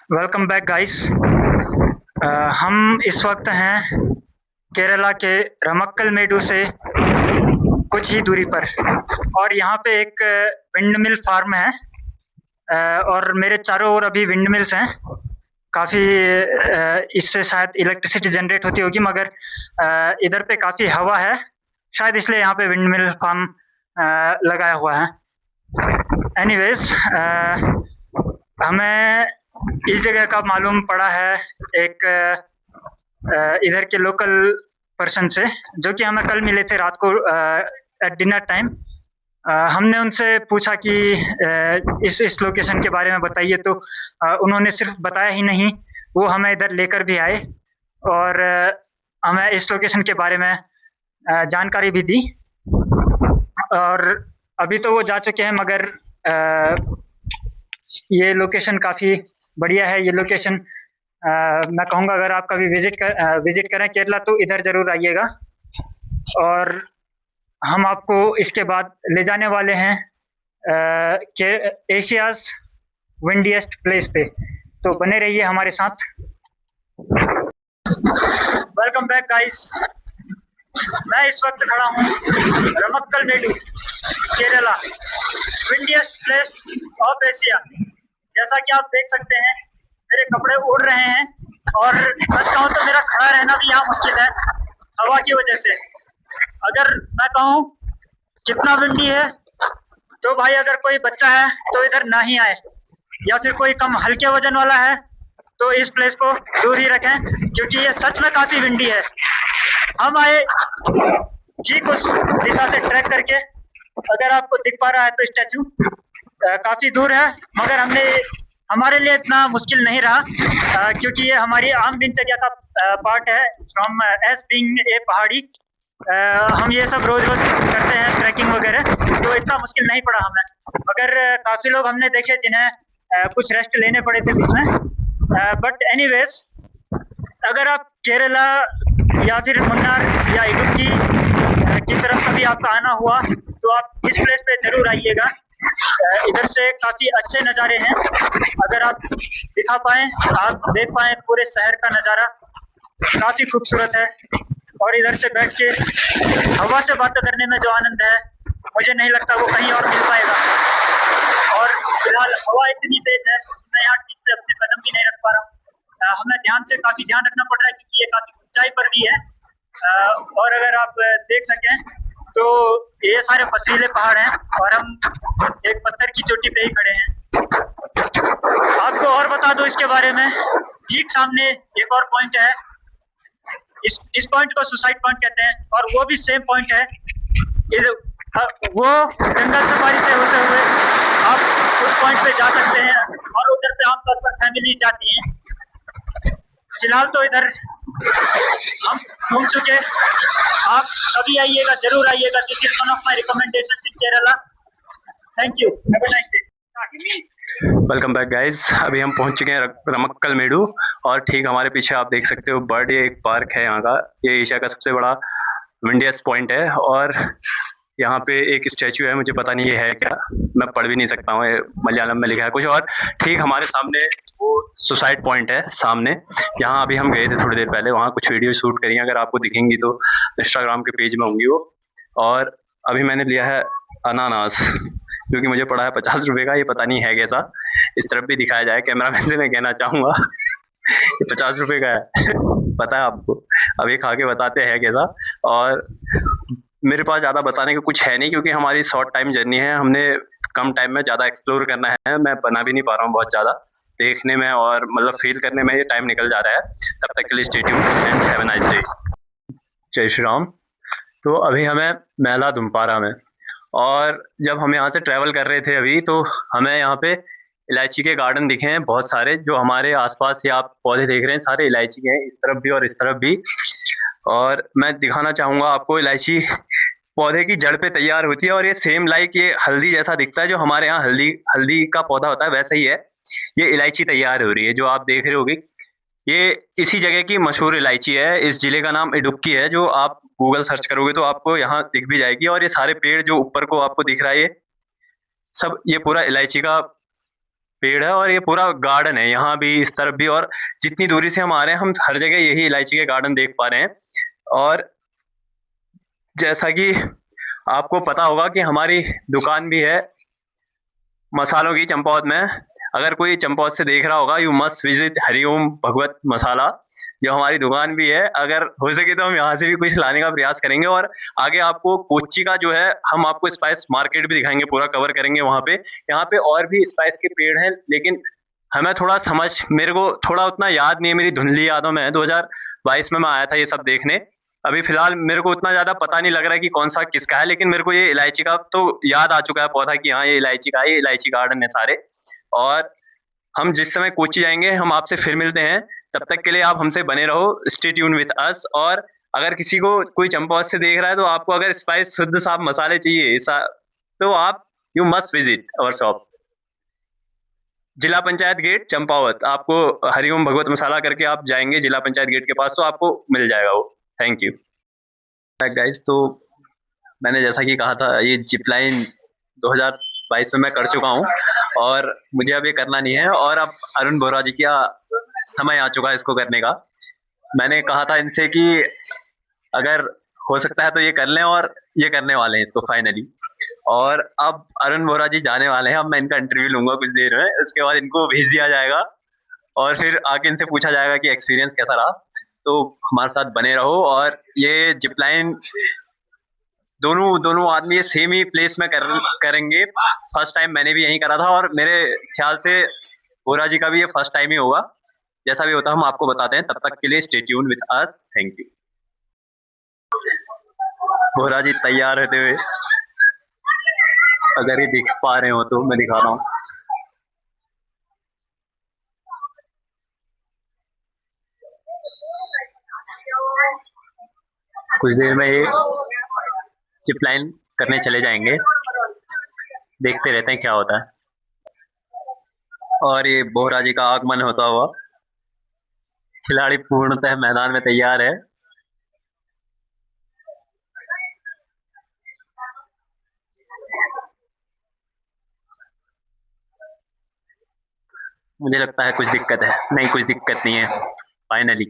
Welcome back guys. हम इस वक्त हैं केरला के रमक्कल से कुछ ही दूरी पर और यहाँ पे एक विंड मिल फार्म है। और मेरे चारों ओर अभी विंड मिल्स हैं। काफ़ी इससे शायद इलेक्ट्रिसिटी जनरेट होती होगी, मगर इधर पे काफ़ी हवा है, शायद इसलिए यहाँ पे विंड मिल फार्म लगाया हुआ है। एनीवेज, हमें इस जगह का मालूम पड़ा है एक इधर के लोकल पर्सन से, जो कि हमें कल मिले थे रात को एट डिनर टाइम। हमने उनसे पूछा कि इस लोकेशन के बारे में बताइए, तो उन्होंने सिर्फ बताया ही नहीं, वो हमें इधर लेकर भी आए और हमें इस लोकेशन के बारे में जानकारी भी दी। और अभी तो वो जा चुके हैं, मगर ये लोकेशन काफ़ी बढ़िया है। ये लोकेशन मैं कहूँगा, अगर आप कभी विज़िट करें केरला, तो इधर ज़रूर आइएगा। और हम आपको इसके बाद ले जाने वाले हैं के एशियाज़ विंडिएस्ट प्लेस पे, तो बने रहिए हमारे साथ। Welcome back guys. मैं इस वक्त खड़ा हूँ रमक्कल केरला, विंडिएस्ट प्लेस ऑफ एशिया। जैसा कि आप देख सकते हैं, मेरे कपड़े उड़ रहे हैं और सच कहूँ तो मेरा खड़ा रहना भी यहाँ मुश्किल है हवा की वजह से। अगर मैं कहूँ कितना विंडी है, तो भाई अगर कोई बच्चा है तो इधर ना ही आए, या फिर कोई कम हल्के वजन वाला है तो इस प्लेस को दूर ही रखें, क्योंकि ये सच में काफ़ी विंडी है। हम आए ठीक उस दिशा से ट्रैक करके। अगर आपको दिख पा रहा है तो स्टैचू काफ़ी दूर है, मगर हमारे लिए इतना मुश्किल नहीं रहा, क्योंकि ये हमारी आम दिनचर्या का पार्ट है। फ्रॉम एज बीइंग ए पहाड़ी, हम ये सब रोज-रोज करते हैं, ट्रैकिंग वगैरह, तो इतना मुश्किल नहीं पड़ा हमें। मगर काफ़ी लोग हमने देखे जिन्हें कुछ रेस्ट लेने पड़े थे बीच में। बट एनीवेज, अगर आप केरला या फिर मुन्नार या इडुक्की की तरफ कभी आपका आना हुआ, तो आप इस प्लेस पे ज़रूर आइएगा। इधर से काफ़ी अच्छे नज़ारे हैं। अगर आप दिखा पाएँ, आप देख पाएँ पूरे शहर का नज़ारा काफ़ी खूबसूरत है। और इधर से बैठ के हवा से बातें करने में जो आनंद है, मुझे नहीं लगता वो कहीं और मिल पाएगा। और फिलहाल हवा इतनी तेज है, मैं यहाँ ठीक से अपने कदम भी नहीं रख पा रहा हूँ। हमें काफ़ी ध्यान रखना पड़ रहा है, क्योंकि ये काफ़ी ऊंचाई पर भी है। और अगर आप देख सकें तो ये सारे पथरीले पहाड़ हैं और हम एक पत्थर की चोटी पे ही खड़े हैं। आपको और बता दूं इसके बारे में, ठीक सामने एक और पॉइंट है। इस पॉइंट को सुसाइड पॉइंट कहते हैं, और वो भी सेम पॉइंट है। वो जंगल सफारी से होते हुए आप उस पॉइंट पे जा सकते हैं, और उधर पे आमतौर पर फैमिली जाती है। फिलहाल तो इधर हम घूम चुके। आप कभी आइएगा, जरूर आइएगा। This is one of my recommendations in Kerala. Thank you, have a nice day. Welcome back guys. अभी हम पहुंच चुके हैं रमक्कल मेडू, और ठीक हमारे पीछे आप देख सकते हो बर्ड, ये एक पार्क है यहाँ का। ये एशिया का सबसे बड़ा विंडियस्ट पॉइंट है, और यहाँ पे एक स्टैचू है, मुझे पता नहीं ये है क्या, मैं पढ़ भी नहीं सकता हूँ, मलयालम में लिखा है कुछ। और ठीक हमारे सामने वो सुसाइड पॉइंट है सामने। यहाँ अभी हम गए थे थोड़ी देर पहले, वहाँ कुछ वीडियो शूट करी, अगर आपको दिखेंगी तो इंस्टाग्राम के पेज में होंगी वो। और अभी मैंने लिया है अनानास, क्योंकि मुझे पड़ा है 50 रुपए का, ये पता नहीं है कैसा। इस तरफ भी दिखाया जाए, कैमरामैन से मैं कहना चाहूँगा ये 50 रुपए का है पता है आपको। अब ये खा के बताते हैं कैसा। और मेरे पास ज़्यादा बताने का कुछ है नहीं, क्योंकि हमारी शॉर्ट टाइम जर्नी है, हमने कम टाइम में ज़्यादा एक्सप्लोर करना है। मैं बना भी नहीं पा रहा हूँ बहुत ज़्यादा, देखने में और मतलब फील करने में ये टाइम निकल जा रहा है। तब तक के लिए stay tuned and have a nice day. जय श्री राम। तो अभी हमें मेला दुम्पारा में, और जब हम यहाँ से ट्रैवल कर रहे थे अभी, तो हमें यहाँ पे इलायची के गार्डन दिखे हैं बहुत सारे। जो हमारे आसपास ये आप पौधे देख रहे हैं, सारे इलायची के हैं, इस तरफ भी और इस तरफ भी। और मैं दिखाना चाहूँगा आपको, इलायची पौधे की जड़ पे तैयार होती है, और ये सेम लाइक ये हल्दी जैसा दिखता है। जो हमारे यहाँ हल्दी हल्दी का पौधा होता है, वैसा ही है ये इलायची तैयार हो रही है, जो आप देख रहे होगी। ये इसी जगह की मशहूर इलायची है। इस जिले का नाम इडुक्की है, जो आप गूगल सर्च करोगे तो आपको यहाँ दिख भी जाएगी। और ये सारे पेड़ जो ऊपर को आपको दिख रहा है, ये सब ये पूरा इलायची का पेड़ है और ये पूरा गार्डन है, यहाँ भी इस तरफ भी, और जितनी दूरी से हम आ रहे हैं हम हर जगह यही इलायची के गार्डन देख पा रहे हैं। और जैसा कि आपको पता होगा कि हमारी दुकान भी है मसालों की चंपावत में। अगर कोई चंपावत से देख रहा होगा, यू मस्ट विजिट हरिओम भगवत मसाला, जो हमारी दुकान भी है। अगर हो सके तो हम यहाँ से भी कुछ लाने का प्रयास करेंगे, और आगे आपको कोच्चि का जो है हम आपको स्पाइस मार्केट भी दिखाएंगे, पूरा कवर करेंगे वहाँ पे। यहाँ पे और भी स्पाइस के पेड़ हैं, लेकिन हमें थोड़ा मेरे को थोड़ा उतना याद नहीं है, मेरी धुंधली यादों में है। 2022 में मैं आया था ये सब देखने। अभी फिलहाल मेरे को उतना ज्यादा पता नहीं लग रहा है कि कौन सा किसका है, लेकिन मेरे को ये इलायची का तो याद आ चुका है पौधा कि हाँ ये इलायची का है, ये इलायची गार्डन है सारे। और हम जिस समय कोच्चि जाएंगे हम आपसे फिर मिलते हैं। तब तक के लिए आप हमसे बने रहो, स्टे ट्यून विद अस। और अगर किसी को कोई चंपावत से देख रहा है तो आपको अगर स्पाइस शुद्ध साफ मसाले चाहिए तो आप you must visit our shop, जिला पंचायत गेट चंपावत। आपको हरिओम भगवत मसाला करके आप जाएंगे जिला पंचायत गेट के पास तो आपको मिल जाएगा वो। Thank you guys. तो मैंने जैसा कि कहा था, ये जिप लाइन 2022 में मैं कर चुका हूँ और मुझे अब ये करना नहीं है। और अब अरुण बोहरा जी का समय आ चुका है इसको करने का। मैंने कहा था इनसे कि अगर हो सकता है तो ये कर लें, और ये करने वाले हैं इसको फाइनली। और अब अरुण बोहरा जी जाने वाले हैं, अब मैं इनका इंटरव्यू लूंगा कुछ देर में, उसके बाद इनको भेज दिया जाएगा और फिर आके इनसे पूछा जाएगा कि एक्सपीरियंस कैसा रहा। तो हमारे साथ बने रहो। और ये जिप लाइन दोनों दोनों आदमी ये सेम ही प्लेस में करेंगे। फर्स्ट टाइम मैंने भी यहीं करा था, और मेरे ख्याल से बोरा जी का भी ये फर्स्ट टाइम ही होगा। जैसा भी होता है हम आपको बताते हैं। तब तक के लिए stay tune with us. Thank you. Bora ji तैयार रहते हुए, अगर ये दिख पा रहे हो तो मैं दिखा रहा हूँ। कुछ देर में ये जिप लाइन करने चले जाएंगे, देखते रहते हैं क्या होता है। और ये बोहरा जी का आगमन होता हुआ, खिलाड़ी पूर्णतः मैदान में तैयार है। मुझे लगता है कुछ दिक्कत है। नहीं, कुछ दिक्कत नहीं है फाइनली।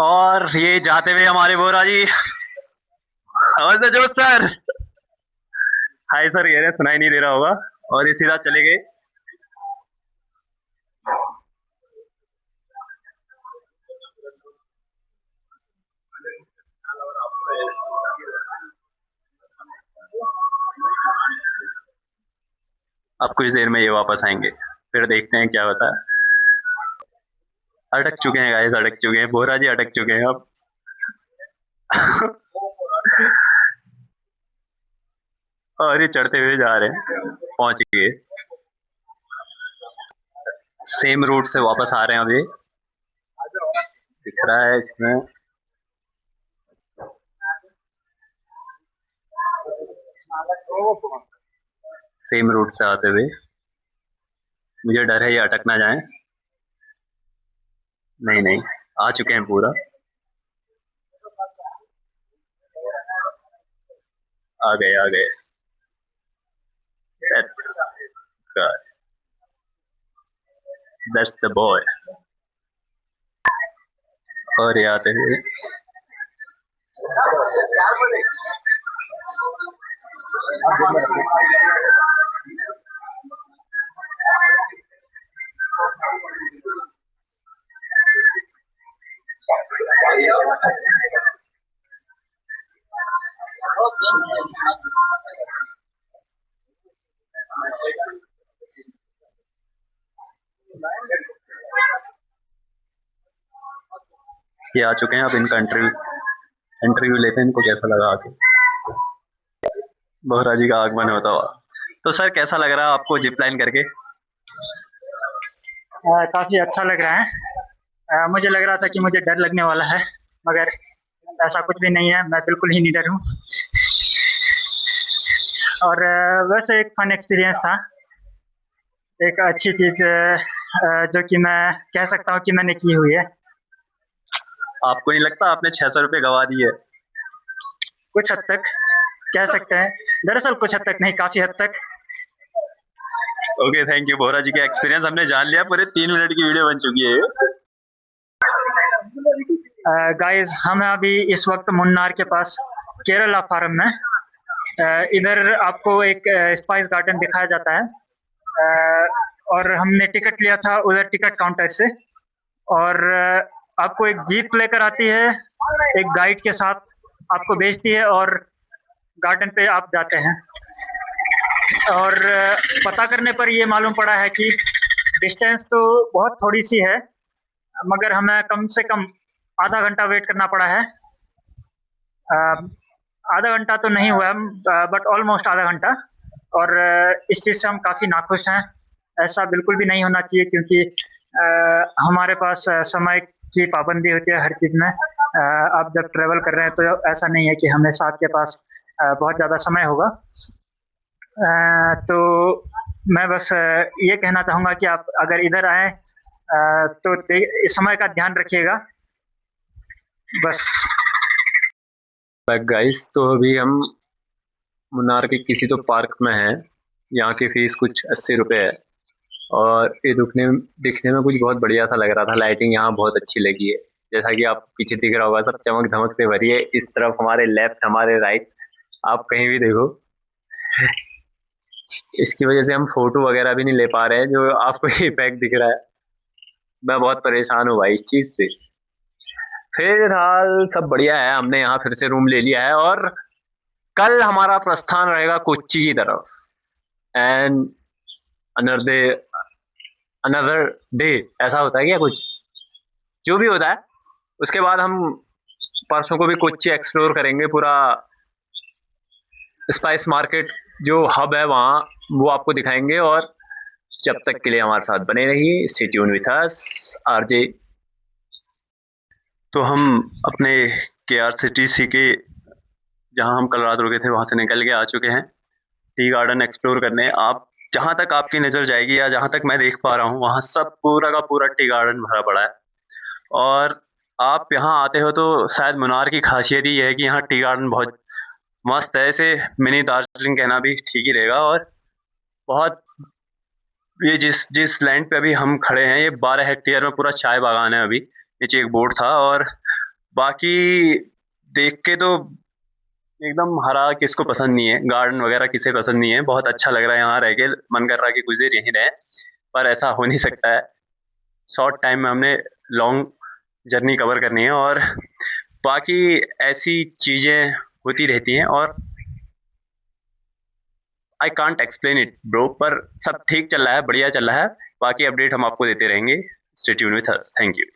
और ये जाते हुए हमारे बोरा जी, और जो सर, हाय सर कह रहे हैं, सुनाई नहीं दे रहा होगा। और ये सीधा चले गए। अब कुछ देर में ये वापस आएंगे, फिर देखते हैं क्या होता है। अटक चुके हैं गाइस, अटक चुके हैं, बोरा जी अटक चुके हैं अब। और ये चढ़ते हुए जा रहे हैं, पहुंच गए। सेम रूट से वापस आ रहे हैं अभी, दिख रहा है इसमें। सेम रूट से आते हुए, मुझे डर है ये अटक ना जाए। नहीं नहीं, आ चुके हैं पूरा, आ गए आ गए। That's the boy। और ये आते हुए ये आ चुके हैं। अब इनका इंटरव्यू लेते हैं, इनको कैसा लगा आके। बोहरा जी का आगमन होता हुआ। तो सर कैसा लग रहा है आपको जिप लाइन करके? काफी अच्छा लग रहा है। मुझे लग रहा था कि मुझे डर लगने वाला है, मगर ऐसा कुछ भी नहीं है, मैं बिल्कुल ही निडर हूँ। और वैसे एक फन एक्सपीरियंस था, एक अच्छी चीज़ जो कि मैं कह सकता हूँ कि मैंने की हुई है। आपको नहीं लगता आपने 600 रुपये गवा दिए? कुछ हद तक कह सकते हैं, दरअसल कुछ हद तक नहीं, काफ़ी हद तक। Okay, thank you. Bora ji का एक्सपीरियंस हमने जान लिया। पूरे 3 मिनट की वीडियो बन चुकी है। गाइस, हम हैं अभी इस वक्त मुन्नार के पास केरला फार्म में। इधर आपको एक स्पाइस गार्डन दिखाया जाता है, और हमने टिकट लिया था उधर टिकट काउंटर से। और आपको एक जीप लेकर आती है, एक गाइड के साथ आपको भेजती है और गार्डन पे आप जाते हैं। और पता करने पर ये मालूम पड़ा है कि डिस्टेंस तो बहुत थोड़ी सी है, मगर हमें कम से कम आधा घंटा वेट करना पड़ा है। आधा घंटा तो नहीं हुआ, बट ऑलमोस्ट आधा घंटा। और इस चीज़ से हम काफ़ी नाखुश हैं। ऐसा बिल्कुल भी नहीं होना चाहिए, क्योंकि हमारे पास समय की पाबंदी होती है हर चीज़ में। आप जब ट्रैवल कर रहे हैं तो ऐसा नहीं है कि हमेशा आपके पास बहुत ज़्यादा समय होगा। तो मैं बस ये कहना चाहूँगा कि आप अगर इधर आएँ तो इस समय का ध्यान रखिएगा, बस। बैक गाइस, तो अभी हम मुन्नार के किसी तो पार्क में हैं। यहाँ की फीस कुछ 80 रुपये है और ये दिखने में कुछ बहुत बढ़िया सा लग रहा था। लाइटिंग यहाँ बहुत अच्छी लगी है, जैसा कि आप पीछे दिख रहा होगा, सब चमक धमक से भरी है। इस तरफ हमारे लेफ्ट, हमारे राइट, आप कहीं भी देखो। इसकी वजह से हम फोटो वगैरह भी नहीं ले पा रहे हैं, जो आपको ये इफेक्ट दिख रहा है। मैं बहुत परेशान हूँ भाई इस चीज से। फिलहाल सब बढ़िया है, हमने यहाँ फिर से रूम ले लिया है और कल हमारा प्रस्थान रहेगा कोच्चि की तरफ। एंड अनदर अनदर डे, ऐसा होता है क्या कुछ, जो भी होता है। उसके बाद हम परसों को भी कोच्चि एक्सप्लोर करेंगे पूरा। स्पाइस मार्केट जो हब है वहाँ, वो आपको दिखाएंगे। और जब तक के लिए हमारे साथ बने रहिए। Stay tune with us, RJ. तो हम अपने KRCTC के, जहाँ हम कल रात रुके थे, वहाँ से निकल के आ चुके हैं टी गार्डन एक्सप्लोर करने। आप जहाँ तक आपकी नज़र जाएगी या जहाँ तक मैं देख पा रहा हूँ, वहाँ सब पूरा का पूरा टी गार्डन भरा पड़ा है। और आप यहाँ आते हो तो शायद मुन्नार की खासियत ही है कि यहाँ टी गार्डन बहुत मस्त है। इसे मिनी दार्जिलिंग कहना भी ठीक ही रहेगा। और बहुत, ये जिस जिस लैंड पे अभी हम खड़े हैं, ये 12 हेक्टेयर में पूरा चाय बागान है। अभी नीचे एक बोर्ड था, और बाकी देख के तो एकदम हरा, किसको पसंद नहीं है, गार्डन वगैरह किसे पसंद नहीं है। बहुत अच्छा लग रहा है यहाँ रह के, मन कर रहा है कि कुछ देर यहीं रहे, पर ऐसा हो नहीं सकता है। शॉर्ट टाइम में हमने लॉन्ग जर्नी कवर करनी है, और बाकी ऐसी चीज़ें होती रहती हैं। और I can't explain it bro, पर सब ठीक चल रहा है, बढ़िया चल रहा है। बाकी अपडेट हम आपको देते रहेंगे। Stay tune with us. Thank you.